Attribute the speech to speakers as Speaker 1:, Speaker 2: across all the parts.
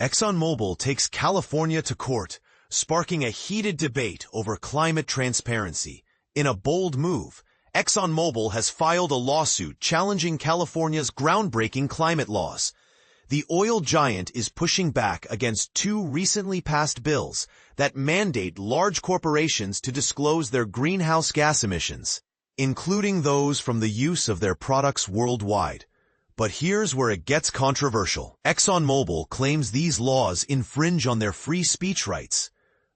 Speaker 1: ExxonMobil takes California to court, sparking a heated debate over climate transparency. In a bold move, ExxonMobil has filed a lawsuit challenging California's groundbreaking climate laws. The oil giant is pushing back against two recently passed bills that mandate large corporations to disclose their greenhouse gas emissions, including those from the use of their products worldwide. But here's where it gets controversial. ExxonMobil claims these laws infringe on their free speech rights.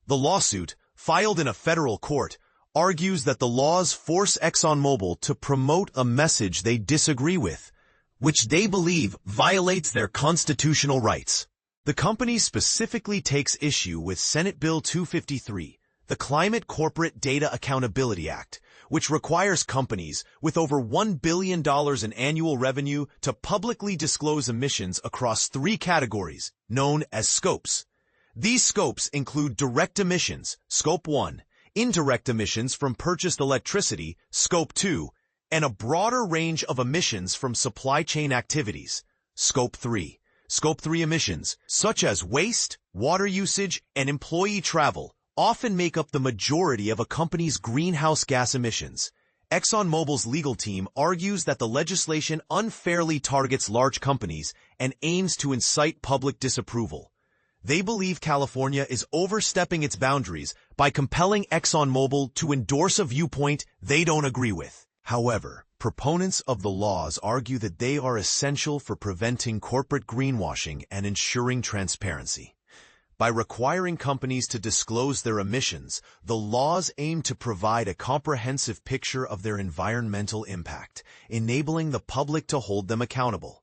Speaker 1: The lawsuit, filed in a federal court, argues that the laws force ExxonMobil to promote a message they disagree with, which they believe violates their constitutional rights. The company specifically takes issue with Senate Bill 253, the Climate Corporate Data Accountability Act, which requires companies with over $1 billion in annual revenue to publicly disclose emissions across three categories, known as scopes. These scopes include direct emissions, Scope 1, indirect emissions from purchased electricity, Scope 2, and a broader range of emissions from supply chain activities, Scope 3. Scope 3 emissions, such as waste, water usage, and employee travel, often make up the majority of a company's greenhouse gas emissions. ExxonMobil's legal team argues that the legislation unfairly targets large companies and aims to incite public disapproval. They believe California is overstepping its boundaries by compelling ExxonMobil to endorse a viewpoint they don't agree with. However, proponents of the laws argue that they are essential for preventing corporate greenwashing and ensuring transparency. By requiring companies to disclose their emissions, the laws aim to provide a comprehensive picture of their environmental impact, enabling the public to hold them accountable.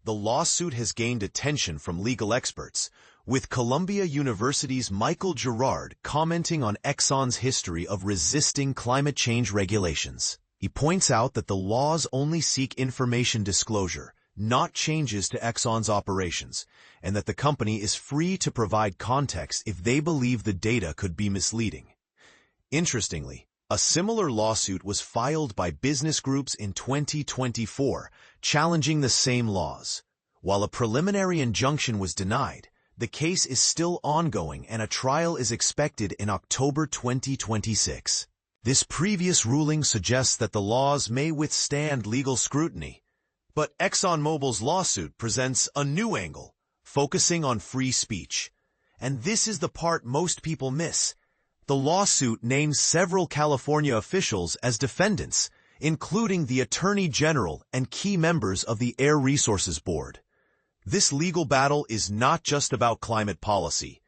Speaker 1: The lawsuit has gained attention from legal experts, with Columbia University's Michael Girard commenting on Exxon's history of resisting climate change regulations. He points out that the laws only seek information disclosure, not changes to Exxon's operations, and that the company is free to provide context if they believe the data could be misleading. Interestingly, a similar lawsuit was filed by business groups in 2024, challenging the same laws. While a preliminary injunction was denied, the case is still ongoing and a trial is expected in October 2026. This previous ruling suggests that the laws may withstand legal scrutiny, but ExxonMobil's lawsuit presents a new angle, focusing on free speech. And this is the part most people miss. The lawsuit names several California officials as defendants, including the Attorney General and key members of the Air Resources Board. This legal battle is not just about climate policy.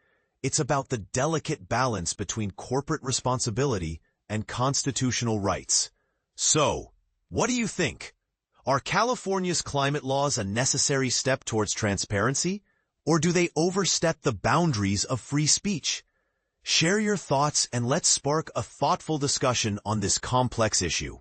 Speaker 1: It's about the delicate balance between corporate responsibility and constitutional rights. So, what do you think? Are California's climate laws a necessary step towards transparency, or do they overstep the boundaries of free speech? Share your thoughts and let's spark a thoughtful discussion on this complex issue.